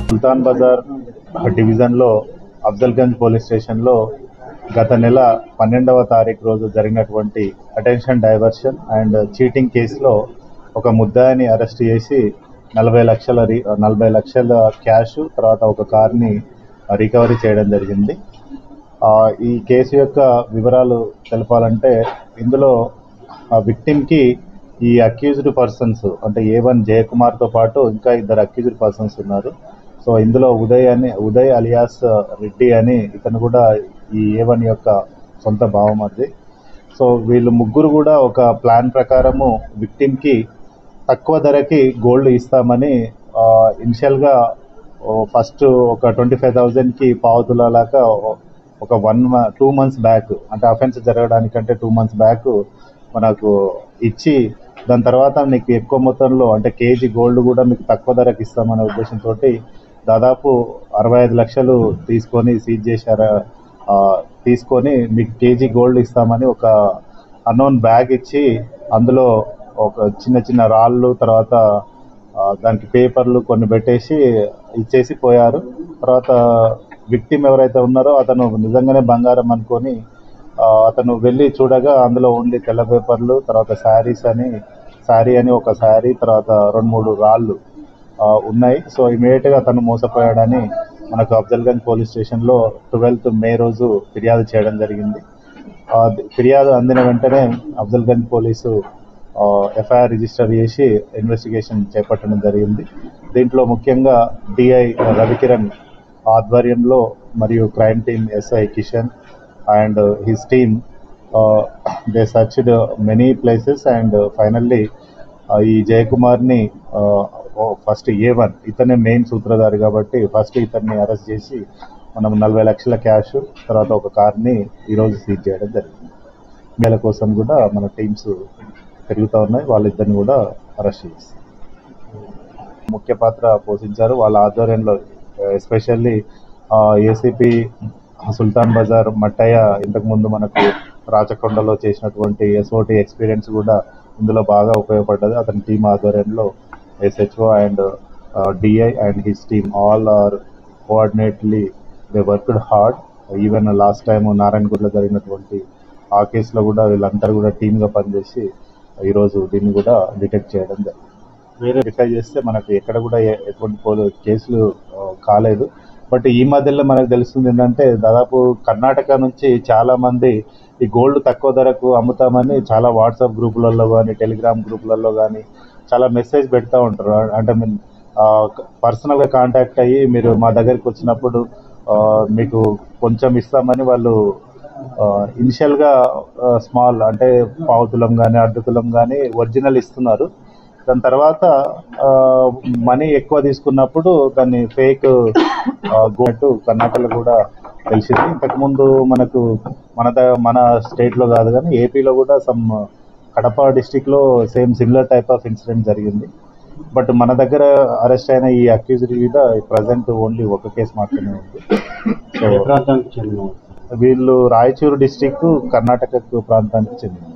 సుల్తాన్ Bazar division లో Afzalgunj police station లో గత నెల 12వ తారీఖు రోజు జరిగినటువంటి అటెన్షన్ డైవర్షన్ అండ్ చీటింగ్ కేసులో ఒక ముద్దాయిని అరెస్ట్ చేసి 40 లక్షల క్యాష్ తర్వాత ఒక కార్ని రికవరీ చేయడం జరిగింది. ఈ కేసు యొక్క వివరాలు తెలపాలంటే ఇందులో విక్టిమ్కి ఈ అక్యూజ్డ్ పర్సన్స్ అంటే A1 జయకుమార్తో పాటు ఇంకా ఇద్దరు అక్యూజ్డ్ పర్సన్స్ ఉన్నారు. సో ఇందులో ఉదయ్ అలియాస్ రెడ్డి అని ఇతను కూడా ఈ A1 యొక్క సొంత భావమర్ది. సో వీళ్ళు ముగ్గురు కూడా ఒక ప్లాన్ ప్రకారము విక్టిమ్కి తక్కువ ధరకి గోల్డ్ ఇస్తామని ఇనిషియల్గా ఫస్ట్ ఒక 25,000కి పావుతులాగా ఒక 2 months బ్యాక్ అంటే అఫెన్స్ జరగడానికంటే 2 months బ్యాక్ మనకు ఇచ్చి దాని తర్వాత మీకు ఎక్కువ మొత్తంలో అంటే కేజీ గోల్డ్ కూడా మీకు తక్కువ ధరకు ఇస్తామనే ఉద్దేశంతో దాదాపు 65 లక్షలు తీసుకొని సీజ్ చేశారు. తీసుకొని మీకు కేజీ గోల్డ్ ఇస్తామని ఒక అన్నోన్ బ్యాగ్ ఇచ్చి అందులో ఒక చిన్న రాళ్ళు తర్వాత దానికి పేపర్లు కొన్ని పెట్టేసి ఇచ్చేసి పోయారు. తర్వాత విక్టిమ్ ఎవరైతే ఉన్నారో అతను నిజంగానే బంగారం అనుకొని అతను వెళ్ళి చూడగా అందులో ఓన్లీ తెల్ల పేపర్లు తర్వాత శారీ అని ఒక శారీ తర్వాత 2-3 రాళ్ళు ఉన్నాయి. సో ఇమీడియట్గా అతను మోసపోయాడని మనకు అఫ్జల్గంజ్ పోలీస్ స్టేషన్లో 12th May రోజు ఫిర్యాదు చేయడం జరిగింది. ఫిర్యాదు అందిన వెంటనే అఫ్జల్గంజ్ పోలీసు FIR రిజిస్టర్ చేసి ఇన్వెస్టిగేషన్ చేపట్టడం జరిగింది. దీంట్లో ముఖ్యంగా DI రవికిరణ్ ఆధ్వర్యంలో మరియు crime team SI Kishan and his team they searched many places and finally ఈ జయకుమార్ని ఫస్ట్ A1 ఇతనే మెయిన్ సూత్రధారి కాబట్టి ఫస్ట్ ఇతన్ని అరెస్ట్ చేసి మనం 40 లక్షల క్యాష్ తర్వాత ఒక కార్ని ఈరోజు సీజ్ చేయడం జరిగింది. వీళ్ళ కోసం కూడా మన టీమ్స్ పెరుగుతూ ఉన్నాయి. వాళ్ళిద్దరిని కూడా అరెస్ట్ చేసి ముఖ్య పాత్ర పోషించారు. వాళ్ళ ఆధ్వర్యంలో ఎస్పెషల్లీ ACP సుల్తాన్ బజార్ మట్టయ్య ఇంతకుముందు మనకు రాచకొండలో చేసినటువంటి SOT ఎక్స్పీరియన్స్ కూడా ఇందులో బాగా ఉపయోగపడ్డది. అతని టీం ఆధ్వర్యంలో SHO and DI and his team all are coordinately they worked hard. Even last time నారాయణగూడలో జరిగినటువంటి ఆ కేసులో కూడా వీళ్ళందరూ కూడా టీమ్గా పనిచేసి ఈరోజు దీన్ని కూడా డిటెక్ట్ చేయడం జరిగింది. వేరే వెరిఫై చేస్తే మనకు ఎక్కడ కూడా ఎటువంటి కేసులు కాలేదు. బట్ ఈ మధ్యలో మనకు తెలుస్తుంది ఏంటంటే దాదాపు కర్ణాటక నుంచి చాలామంది ఈ గోల్డ్ తక్కువ ధరకు అమ్ముతామని చాలా వాట్సాప్ గ్రూపులలో కానీ టెలిగ్రామ్ గ్రూపులలో కానీ చాలా మెసేజ్ పెడతా ఉంటారు. అంటే పర్సనల్గా కాంటాక్ట్ అయ్యి మీరు మా దగ్గరికి వచ్చినప్పుడు మీకు కొంచెం ఇస్తామని వాళ్ళు ఇనిషియల్గా స్మాల్ అంటే పావుతులం కానీ అర్ధతులం కానీ ఒరిజినల్ ఇస్తున్నారు. దాని తర్వాత మనీ ఎక్కువ తీసుకున్నప్పుడు దాన్ని ఫేక్ గోల్డ్ కర్ణాటకలో కూడా తెలిసింది. ఇంతకుముందు మనకు మన స్టేట్లో కాదు కానీ ఏపీలో కూడా కడప డిస్టిక్లో same similar type of incident జరిగింది. బట్ మన దగ్గర అరెస్ట్ అయిన ఈ అక్యూజ్డ్ మీద ప్రజెంట్ ఓన్లీ ఒక కేసు మాత్రమే ఉంది. సో వీళ్ళు రాయచూరు డిస్టిక్ కర్ణాటక ప్రాంతానికి చెందింది.